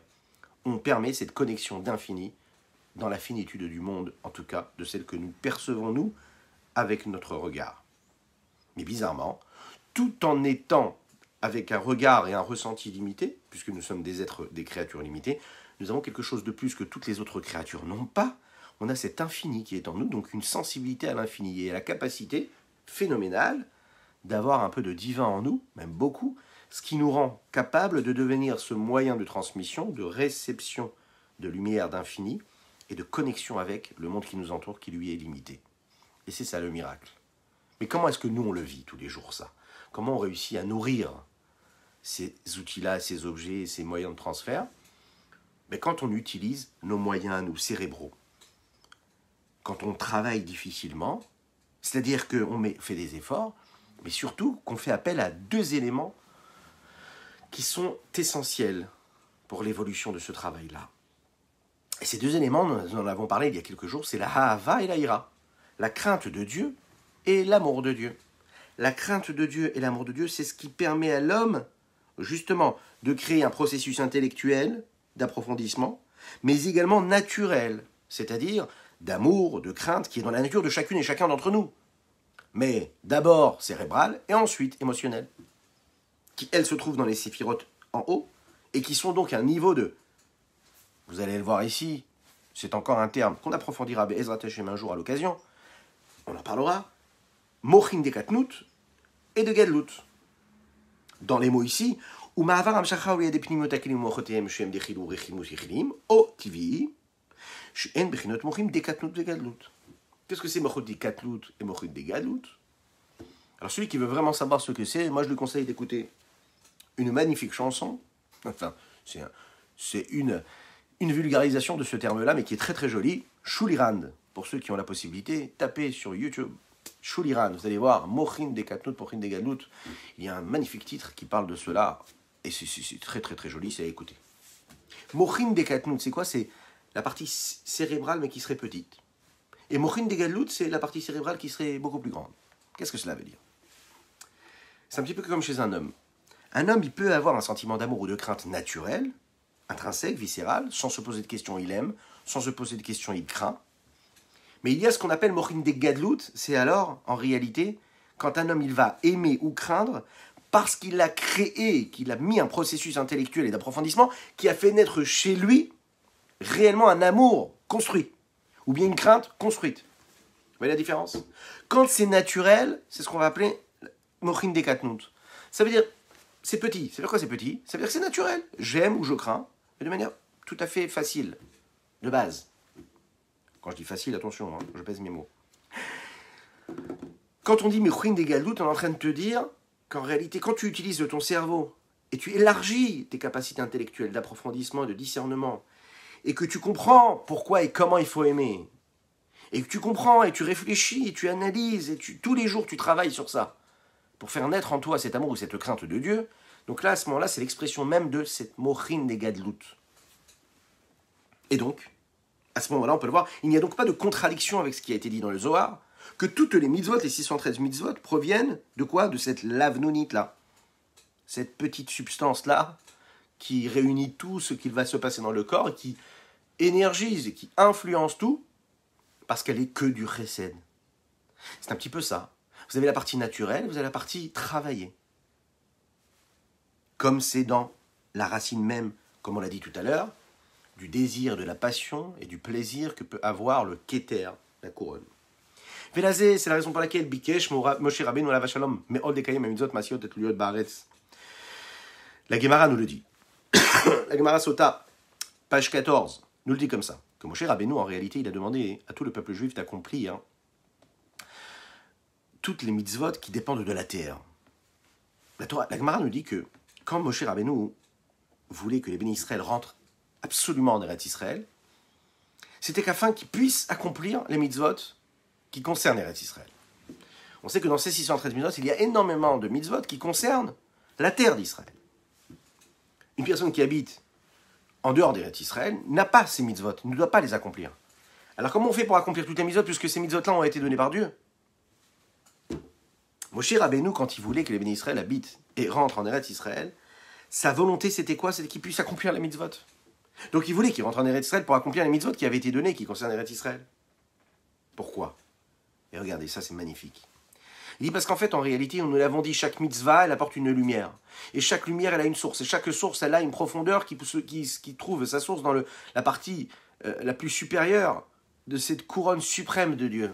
A: On permet cette connexion d'infini dans la finitude du monde, en tout cas de celle que nous percevons nous avec notre regard. Mais bizarrement, tout en étant avec un regard et un ressenti limité, puisque nous sommes des êtres, des créatures limitées, nous avons quelque chose de plus que toutes les autres créatures n'ont pas. On a cet infini qui est en nous, donc une sensibilité à l'infini et la capacité phénoménale d'avoir un peu de divin en nous, même beaucoup, ce qui nous rend capable de devenir ce moyen de transmission, de réception de lumière d'infini et de connexion avec le monde qui nous entoure, qui lui est limité. Et c'est ça le miracle. Mais comment est-ce que nous on le vit tous les jours ça? Comment on réussit à nourrir ces outils-là, ces objets, ces moyens de transfert? Quand on utilise nos moyens à nous, cérébraux. Quand on travaille difficilement, c'est-à-dire qu'on fait des efforts, mais surtout qu'on fait appel à deux éléments qui sont essentiels pour l'évolution de ce travail-là. Et ces deux éléments, nous en avons parlé il y a quelques jours, c'est la ha'ava et la ira. La crainte de Dieu et l'amour de Dieu. La crainte de Dieu et l'amour de Dieu, c'est ce qui permet à l'homme, justement, de créer un processus intellectuel d'approfondissement, mais également naturel, c'est-à-dire d'amour, de crainte, qui est dans la nature de chacune et chacun d'entre nous. Mais d'abord cérébral et ensuite émotionnel, qui, elles, se trouvent dans les séphirotes en haut, et qui sont donc à un niveau de... Vous allez le voir ici, c'est encore un terme qu'on approfondira Be'ezrat Hashem un jour à l'occasion, on en parlera, mochin de katnout et de gadlut. Dans les mots ici, ou ma'avar amshacha ou yade pnimot akelim mochotehem shem dechilou rechimus yichilim, o tivii, she'en bechinot mochim de katnout de gadlut. Qu'est-ce que c'est mochot de katnout et mochot de gadlut? Alors celui qui veut vraiment savoir ce que c'est, moi je lui conseille d'écouter une magnifique chanson, enfin, c'est une vulgarisation de ce terme-là, mais qui est très très jolie, Shuliran. Pour ceux qui ont la possibilité, tapez sur YouTube Shuliran, vous allez voir, Mochin de Katnout, Mochin de Gadlut. Il y a un magnifique titre qui parle de cela, et c'est très très très joli, c'est à écouter. Mochin de Katnout, c'est quoi? C'est la partie cérébrale, mais qui serait petite. Et Mochin de Gadlut, c'est la partie cérébrale qui serait beaucoup plus grande. Qu'est-ce que cela veut dire? C'est un petit peu comme chez un homme. Un homme, il peut avoir un sentiment d'amour ou de crainte naturel, intrinsèque, viscéral, sans se poser de questions, il aime, sans se poser de questions, il craint. Mais il y a ce qu'on appelle Mochin de Gadlut, c'est alors, en réalité, quand un homme il va aimer ou craindre parce qu'il a créé, qu'il a mis un processus intellectuel et d'approfondissement qui a fait naître chez lui réellement un amour construit, ou bien une crainte construite. Vous voyez la différence? Quand c'est naturel, c'est ce qu'on va appeler Mochin de Katnout. Ça veut dire, c'est petit. Ça veut dire quoi c'est petit? Ça veut dire que c'est naturel. J'aime ou je crains, mais de manière tout à fait facile, de base. Quand je dis facile, attention, je pèse mes mots. Quand on dit Mochin de Gadlut, on est en train de te dire qu'en réalité, quand tu utilises ton cerveau et tu élargis tes capacités intellectuelles d'approfondissement, de discernement, et que tu comprends pourquoi et comment il faut aimer, et que tu comprends et tu réfléchis et tu analyses et tous les jours tu travailles sur ça pour faire naître en toi cet amour ou cette crainte de Dieu, donc là, à ce moment-là, c'est l'expression même de cette Mochin de Gadlut. Et donc, à ce moment-là, on peut le voir, il n'y a donc pas de contradiction avec ce qui a été dit dans le Zohar, que toutes les mitzvot, les 613 mitzvot, proviennent de quoi? De cette lavnounite-là. Cette petite substance-là, qui réunit tout ce qu'il va se passer dans le corps, et qui énergise et qui influence tout, parce qu'elle est que du chesed. C'est un petit peu ça. Vous avez la partie naturelle, vous avez la partie travaillée. Comme c'est dans la racine même, comme on l'a dit tout à l'heure, du désir, de la passion et du plaisir que peut avoir le Keter, la couronne. Velazé, c'est la raison pour laquelle Bikesh, Moshe Rabbeinu Alav Shalom, Me'ol Dekayim Mitzvot Masiot et Luyot Baaretz. La Gemara nous le dit. La Gemara Sota, page 14, nous le dit comme ça. Que Moshe Rabbeinu, en réalité, il a demandé à tout le peuple juif d'accomplir toutes les mitzvot qui dépendent de la terre. La Gemara nous dit que quand Moshe Rabbeinu voulait que les bénis Israël rentrent absolument en Eretz Israël, c'était qu'afin qu'ils puissent accomplir les mitzvot qui concernent Eretz Israël. On sait que dans ces 613 mitzvot, il y a énormément de mitzvot qui concernent la terre d'Israël. Une personne qui habite en dehors d'Eretz Israël n'a pas ces mitzvot, ne doit pas les accomplir. Alors comment on fait pour accomplir toutes les mitzvot puisque ces mitzvot-là ont été donnés par Dieu? Moshe Rabbeinu, quand il voulait que les bénis Israël habitent et rentrent en Eretz Israël, sa volonté c'était quoi? C'était qu'ils puissent accomplir les mitzvot. Donc il voulait qu'ils rentrent en Eretz Israël pour accomplir les mitzvot qui avaient été donnés, qui concernent Eretz Israël. Pourquoi? Et regardez, ça c'est magnifique. Il dit parce qu'en fait, en réalité, nous l'avons dit, chaque mitzvah, elle apporte une lumière. Et chaque lumière, elle a une source. Et chaque source, elle a une profondeur qui trouve sa source dans la partie la plus supérieure de cette couronne suprême de Dieu.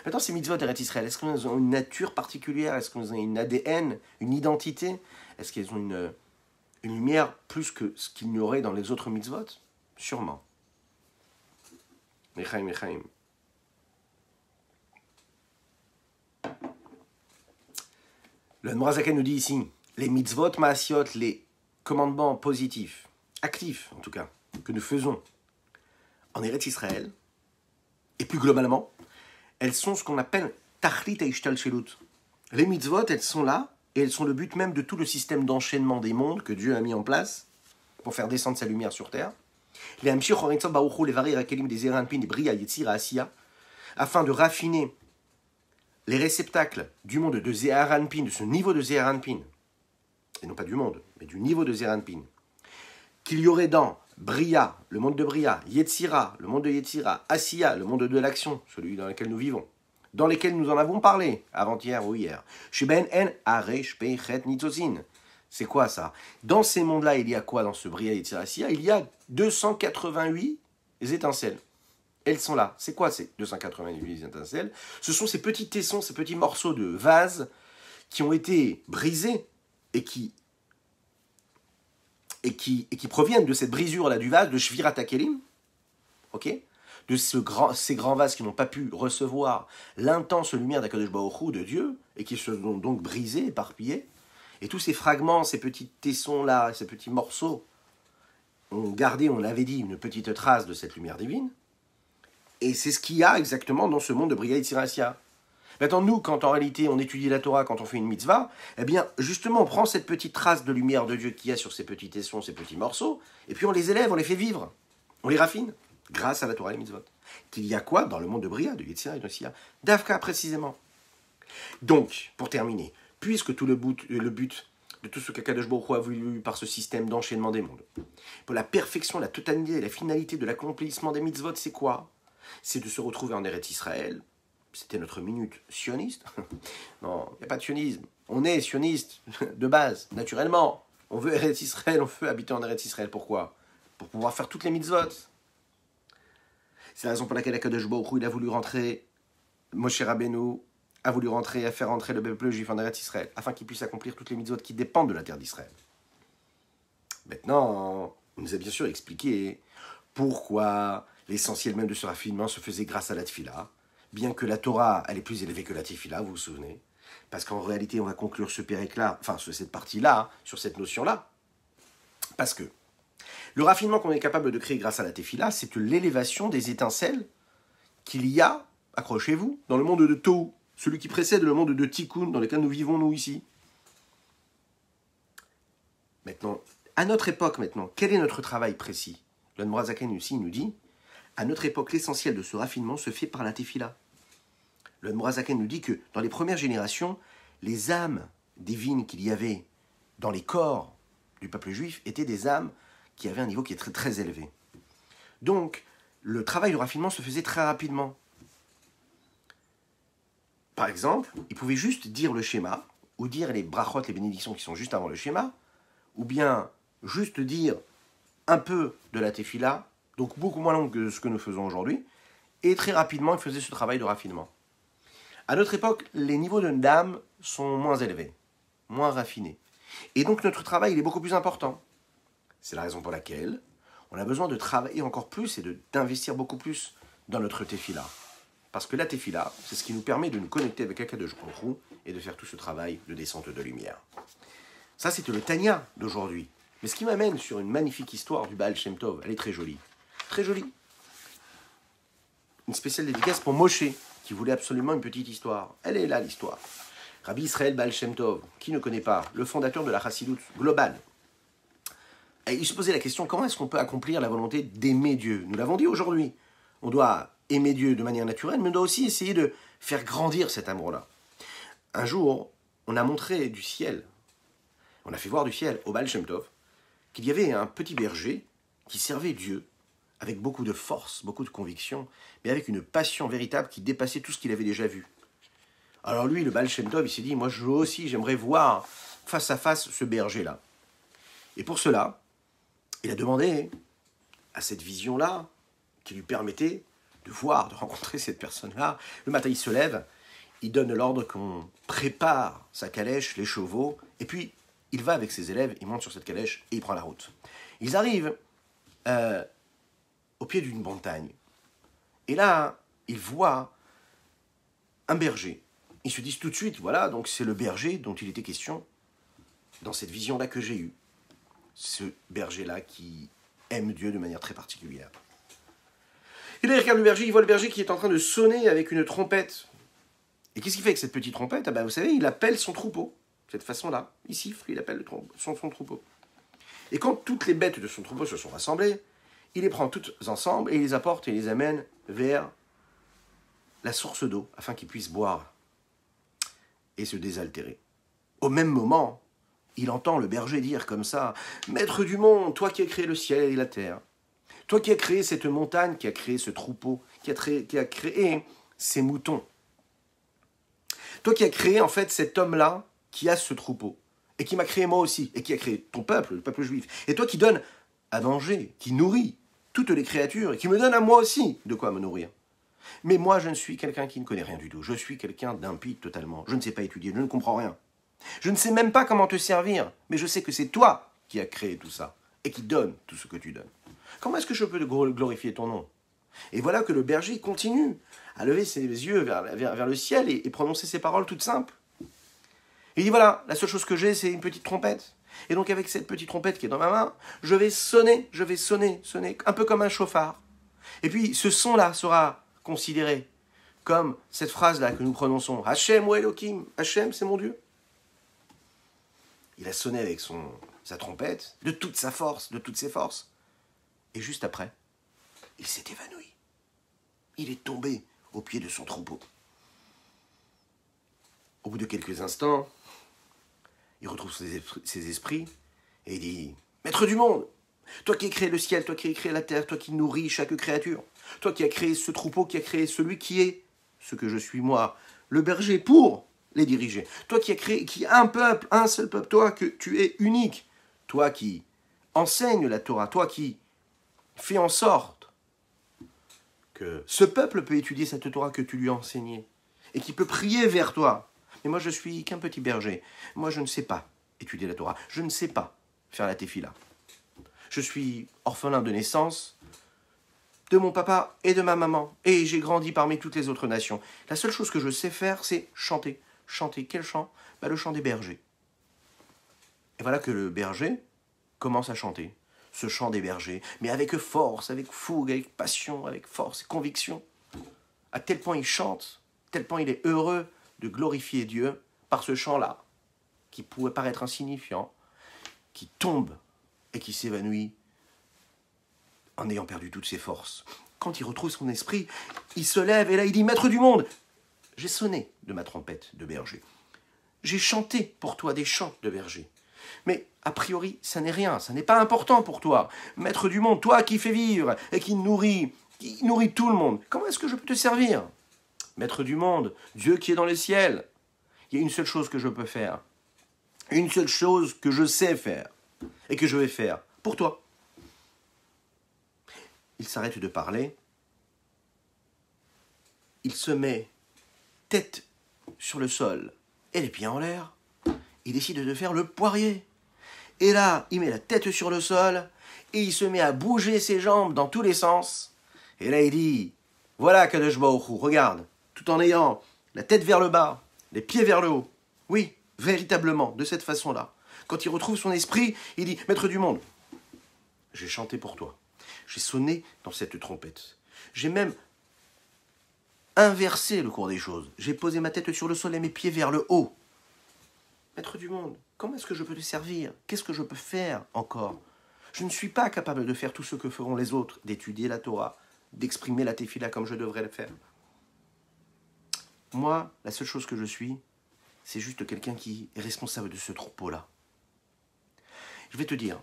A: Maintenant, ces mitzvot d'Eretz Israël, est-ce qu'elles ont une nature particulière? Est-ce qu'elles ont une ADN, une identité? Est-ce qu'elles ont une lumière plus que ce qu'il y aurait dans les autres mitzvot? Sûrement. Mechaim. Le Nourazaken nous dit ici, les mitzvot maasiot, les commandements positifs, actifs en tout cas, que nous faisons en Eretz Israël, et plus globalement, elles sont ce qu'on appelle tachlit haishtalshelut. Les mitzvot, elles sont là, et elles sont le but même de tout le système d'enchaînement des mondes que Dieu a mis en place pour faire descendre sa lumière sur terre. Les hamshir horintzot baruchu levarir hakelim des zeranpin des bria yetzira asiya, afin de raffiner les réceptacles du monde de Zeharanpin, de ce niveau de Zeharanpin, et non pas du monde, mais du niveau de Zeharanpin, qu'il y aurait dans Bria, le monde de Bria, Yetzira, le monde de Yetzira, Asiya, le monde de l'action, celui dans lequel nous vivons, dans lesquels nous en avons parlé avant-hier ou hier. Sheben en aresh peichet nitzozin. C'est quoi ça? Dans ces mondes-là, il y a quoi dans ce Bria, Yetzira, Asiya? Il y a 288 étincelles. Elles sont là. C'est quoi ces 288 étincelles? Ce sont ces petits tessons, ces petits morceaux de vase qui ont été brisés et qui proviennent de cette brisure-là du vase, de Shvirat HaKelim, ok, de ces grands vases qui n'ont pas pu recevoir l'intense lumière d'Akadosh Baruch Hu, de Dieu, et qui se sont donc brisés, éparpillés. Et tous ces fragments, ces petits tessons-là, ces petits morceaux, ont gardé, on l'avait dit, une petite trace de cette lumière divine. Et c'est ce qu'il y a exactement dans ce monde de Bria Yetzira Asiya. Maintenant, nous, quand en réalité on étudie la Torah, quand on fait une mitzvah, eh bien, justement, on prend cette petite trace de lumière de Dieu qu'il y a sur ces petits tessons, ces petits morceaux, et puis on les élève, on les fait vivre, on les raffine, grâce à la Torah et les mitzvot. Qu'il y a quoi dans le monde de Bria, de Yetzira et de Asiya? Davka, précisément. Donc, pour terminer, puisque tout le but de tout ce qu'Akadosh Baruch Hu a voulu par ce système d'enchaînement des mondes, pour la perfection, la totalité, la finalité de l'accomplissement des mitzvot, c'est quoi? C'est de se retrouver en Eretz Israël. C'était notre minute sioniste. Non, il n'y a pas de sionisme. On est sioniste de base, naturellement. On veut Eretz Israël, on veut habiter en Eretz Israël. Pourquoi? Pour pouvoir faire toutes les mitzvot. C'est la raison pour laquelle Akadosh Baruch Hu, il a voulu rentrer, Moshe Rabbeinu a voulu rentrer, à faire rentrer le peuple juif en Eretz Israël, afin qu'il puisse accomplir toutes les mitzvot qui dépendent de la terre d'Israël. Maintenant, on nous a bien sûr expliqué pourquoi l'essentiel même de ce raffinement se faisait grâce à la tefila, bien que la Torah, elle est plus élevée que la tefila, vous vous souvenez, parce qu'en réalité, on va conclure ce pérec-là, enfin, sur cette partie-là, sur cette notion-là, parce que le raffinement qu'on est capable de créer grâce à la tefila, c'est l'élévation des étincelles qu'il y a, accrochez-vous, dans le monde de Tohu, celui qui précède le monde de Tikkun, dans lequel nous vivons, nous, ici. Maintenant, à notre époque, maintenant, quel est notre travail précis? Le Nourazaken aussi nous dit, à notre époque, l'essentiel de ce raffinement se fait par la tefila. Le Nourazaken nous dit que dans les premières générations, les âmes divines qu'il y avait dans les corps du peuple juif étaient des âmes qui avaient un niveau qui est très, très élevé. Donc, le travail de raffinement se faisait très rapidement. par exemple, il pouvait juste dire le schéma, ou dire les brachot, les bénédictions qui sont juste avant le schéma, ou bien juste dire un peu de la tefila, donc beaucoup moins long que ce que nous faisons aujourd'hui, et très rapidement, il faisait ce travail de raffinement. À notre époque, les niveaux de d'âme sont moins élevés, moins raffinés. Et donc notre travail, il est beaucoup plus important. C'est la raison pour laquelle on a besoin de travailler encore plus et d'investir beaucoup plus dans notre tefila. Parce que la tefila, c'est ce qui nous permet de nous connecter avec Akadosh Baruch Hu et de faire tout ce travail de descente de lumière. Ça, c'était le Tanya d'aujourd'hui. Mais ce qui m'amène sur une magnifique histoire du Baal Shem Tov, elle est très jolie. Très jolie. Une spéciale dédicace pour Moshe, qui voulait absolument une petite histoire. Elle est là, l'histoire. Rabbi Israël Baal Shem Tov, qui ne connaît pas, le fondateur de la Chassidut globale. Et il se posait la question, comment est-ce qu'on peut accomplir la volonté d'aimer Dieu? Nous l'avons dit aujourd'hui. On doit aimer Dieu de manière naturelle, mais on doit aussi essayer de faire grandir cet amour-là. Un jour, on a montré du ciel, on a fait voir du ciel au Baal Shem Tov, qu'il y avait un petit berger qui servait Dieu avec beaucoup de force, beaucoup de conviction, mais avec une passion véritable qui dépassait tout ce qu'il avait déjà vu. Alors lui, le Baal Shem Tov, il s'est dit, moi aussi, j'aimerais voir face à face ce berger-là. Et pour cela, il a demandé à cette vision-là, qui lui permettait de voir, de rencontrer cette personne-là. Le matin, il se lève, il donne l'ordre qu'on prépare sa calèche, les chevaux, et puis il va avec ses élèves, il monte sur cette calèche et il prend la route. Ils arrivent au pied d'une montagne. Et là, ils voient un berger. Ils se disent tout de suite, voilà, donc c'est le berger dont il était question dans cette vision-là que j'ai eue. Ce berger-là qui aime Dieu de manière très particulière. Et là, il regarde le berger, il voit le berger qui est en train de sonner avec une trompette. Et qu'est-ce qu'il fait avec cette petite trompette? Vous savez, il appelle son troupeau. De cette façon-là, il siffle, il appelle son troupeau. Et quand toutes les bêtes de son troupeau se sont rassemblées, il les prend toutes ensemble et il les apporte et les amène vers la source d'eau, afin qu'ils puissent boire et se désaltérer. Au même moment, il entend le berger dire comme ça, « Maître du monde, toi qui as créé le ciel et la terre, toi qui as créé cette montagne, qui a créé ce troupeau, qui a créé ces moutons, toi qui as créé en fait cet homme-là qui a ce troupeau, et qui m'a créé moi aussi, et qui a créé ton peuple, le peuple juif, et toi qui donnes à manger, qui nourrit toutes les créatures, et qui me donne à moi aussi de quoi me nourrir. Mais moi, je ne suis quelqu'un qui ne connaît rien du tout. Je suis quelqu'un d'impie totalement. Je ne sais pas étudier, je ne comprends rien. Je ne sais même pas comment te servir, mais je sais que c'est toi qui as créé tout ça, et qui donne tout ce que tu donnes. Comment est-ce que je peux glorifier ton nom? Et voilà que le berger continue à lever ses yeux vers le ciel et prononcer ces paroles toutes simples. Il dit voilà, la seule chose que j'ai, c'est une petite trompette. Et donc avec cette petite trompette qui est dans ma main, je vais sonner, un peu comme un chauffard. Et puis ce son-là sera considéré comme cette phrase-là que nous prononçons. Hachem ou Elohim, Hachem, c'est mon Dieu. Il a sonné avec sa trompette, de toute sa force, de toutes ses forces. Et juste après, il s'est évanoui. Il est tombé au pied de son troupeau. Au bout de quelques instants, il retrouve ses esprits et il dit « Maître du monde, toi qui as créé le ciel, toi qui as créé la terre, toi qui nourris chaque créature, toi qui as créé ce troupeau, qui as créé celui qui est ce que je suis moi, le berger pour les diriger. Toi qui as créé, qui a un peuple, un seul peuple, toi que tu es unique, toi qui enseignes la Torah, toi qui fais en sorte que ce peuple peut étudier cette Torah que tu lui as enseignée et qui peut prier vers toi. Mais moi, je suis qu'un petit berger. Moi, je ne sais pas étudier la Torah. Je ne sais pas faire la tefila. Je suis orphelin de naissance de mon papa et de ma maman. Et j'ai grandi parmi toutes les autres nations. La seule chose que je sais faire, c'est chanter. Chanter. Quel chant? Le chant des bergers. Et voilà que le berger commence à chanter ce chant des bergers, mais avec force, avec fougue, avec passion, avec force et conviction. À tel point il chante, tel point il est heureux de glorifier Dieu par ce chant-là, qui pouvait paraître insignifiant, qui tombe et qui s'évanouit en ayant perdu toutes ses forces. Quand il retrouve son esprit, il se lève et là il dit « Maître du monde, j'ai sonné de ma trompette de berger. J'ai chanté pour toi des chants de berger. Mais a priori, ça n'est rien, ça n'est pas important pour toi. Maître du monde, toi qui fais vivre et qui nourrit tout le monde, comment est-ce que je peux te servir? Maître du monde, Dieu qui est dans les ciels, il y a une seule chose que je peux faire, une seule chose que je sais faire, et que je vais faire, pour toi. Il s'arrête de parler, il se met tête sur le sol et les pieds en l'air, il décide de faire le poirier. Et là, il met la tête sur le sol, et il se met à bouger ses jambes dans tous les sens. Et là, il dit, voilà Kadosh Baruch Hu, regarde, tout en ayant la tête vers le bas, les pieds vers le haut. Oui, véritablement, de cette façon-là. Quand il retrouve son esprit, il dit, Maître du monde, j'ai chanté pour toi. J'ai sonné dans cette trompette. J'ai même inversé le cours des choses. J'ai posé ma tête sur le sol et mes pieds vers le haut. Maître du monde, comment est-ce que je peux te servir? Qu'est-ce que je peux faire encore? Je ne suis pas capable de faire tout ce que feront les autres, d'étudier la Torah, d'exprimer la Tefila comme je devrais le faire. Moi, la seule chose que je suis, c'est juste quelqu'un qui est responsable de ce troupeau-là. Je vais te dire,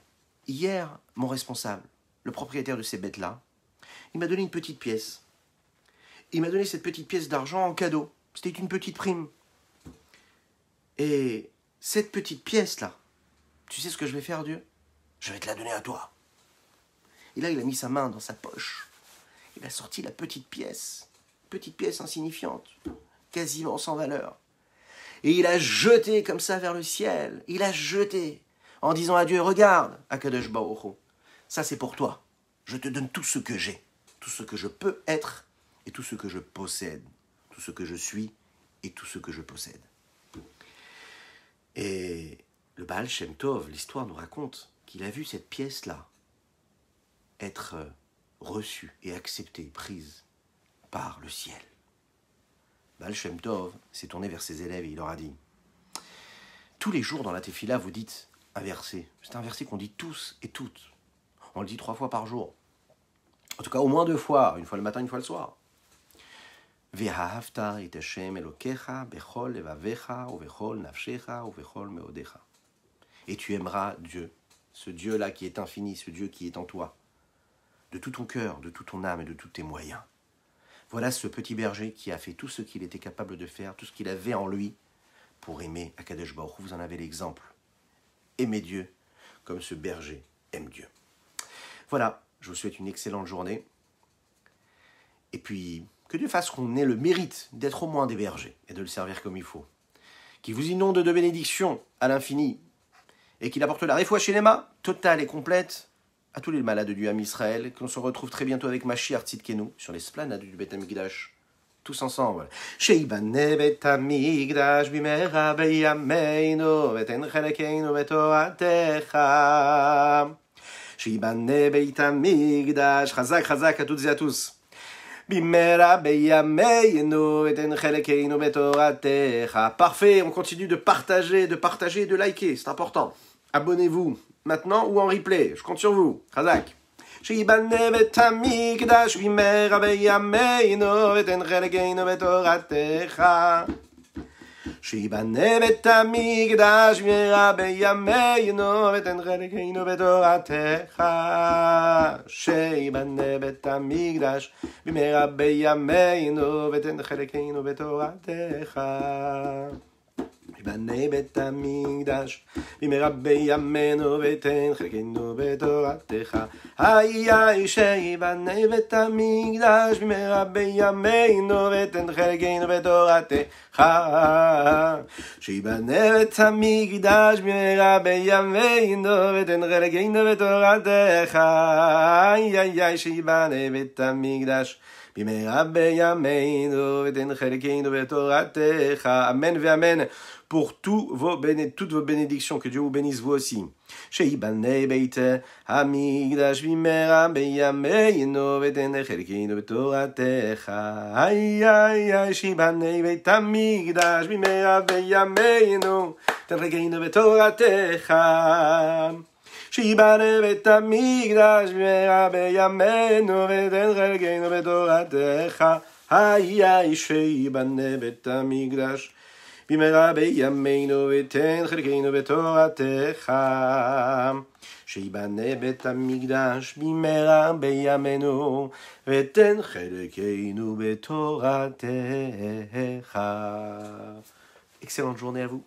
A: hier, mon responsable, le propriétaire de ces bêtes-là, il m'a donné une petite pièce. Il m'a donné cette petite pièce d'argent en cadeau. C'était une petite prime. Et cette petite pièce-là, tu sais ce que je vais faire, Dieu? Je vais te la donner à toi. Et là, il a mis sa main dans sa poche. Il a sorti la petite pièce insignifiante, quasiment sans valeur. Et il a jeté comme ça vers le ciel. Il a jeté en disant à Dieu, regarde, Akadosh Baruch Hu, ça c'est pour toi. Je te donne tout ce que j'ai, tout ce que je peux être et tout ce que je possède, tout ce que je suis et tout ce que je possède. Et le Baal Shem Tov, l'histoire nous raconte qu'il a vu cette pièce-là être reçue et acceptée, prise par le ciel. Baal Shem Tov s'est tourné vers ses élèves et il leur a dit « Tous les jours dans la Tefila, vous dites un verset. C'est un verset qu'on dit tous et toutes. On le dit 3 fois par jour. En tout cas, au moins 2 fois. Une fois le matin, une fois le soir. Ve'ahavta et Hashem Elokecha bechol levavecha uvechol nafshecha uvechol meodecha. Et tu aimeras Dieu, ce Dieu-là qui est infini, ce Dieu qui est en toi, de tout ton cœur, de toute ton âme et de tous tes moyens. Voilà ce petit berger qui a fait tout ce qu'il était capable de faire, tout ce qu'il avait en lui pour aimer Akadosh Baruch Hu. Vous en avez l'exemple. Aimez Dieu comme ce berger aime Dieu. Voilà, je vous souhaite une excellente journée. Et puis, que Dieu fasse qu'on ait le mérite d'être au moins des bergers et de le servir comme il faut. Qu'il vous inonde de bénédictions à l'infini et qu'il apporte la réfoua shelema totale et complète à tous les malades du Ham Israël, qu'on se retrouve très bientôt avec Mashiach Tzidkenu sur l'esplanade du Beth Amikdash, tous ensemble. Sheibane Beth Amikdash bimera beyameinu veten chelekeinu betoratecha. Sheibane Beth Amikdash, chazak chazak à toutes et à tous. Bimera beyameinu veten chelekeinu betoratecha. Parfait, on continue de partager, de liker, c'est important. Abonnez-vous. Maintenant ou en replay, je compte sur vous. Chazak. Sheibane bet hamikdash bimera beyameinu veten chelekeinu betoratecha. Sheibane bet hamikdash bimera beyameinu veten chelekeinu betoratecha. Sheibane bet hamikdash bimera beyameinu veten chelekeinu betoratecha. B'nei bet hamikdash, b'merabei yameinu v'ten chelkeinu b'toratecha. Ay ay sheibane bet hamikdash, b'merabei yameinu v'ten chelkeinu b'toratecha. Sheibane bet hamikdash, b'merabei yameinu v'ten chelkeinu b'toratecha. Ay ay sheibane bet hamikdash. B'merabei yameinu v'ten chelkeinu b'toratecha. Amen ve'amen. Pour toutes vos bénédictions, que Dieu vous bénisse vous aussi. Sheibane beit hamikdash bimera beyameinu v'ten chelkeinu b'toratecha. Ay ay ay sheibane beit hamikdash bimera beyameinu v'ten chelkeinu b'toratecha. Sheibane beit hamikdash bimera beyameinu v'ten chelkeinu b'toratecha. Ay ay sheibane beit hamikdash במהרה בימינו ותן חלקנו בתורתך. שיבנה בית המקדש במהרה בימינו ותן חלקנו בתורתך. Excellente journée à vous.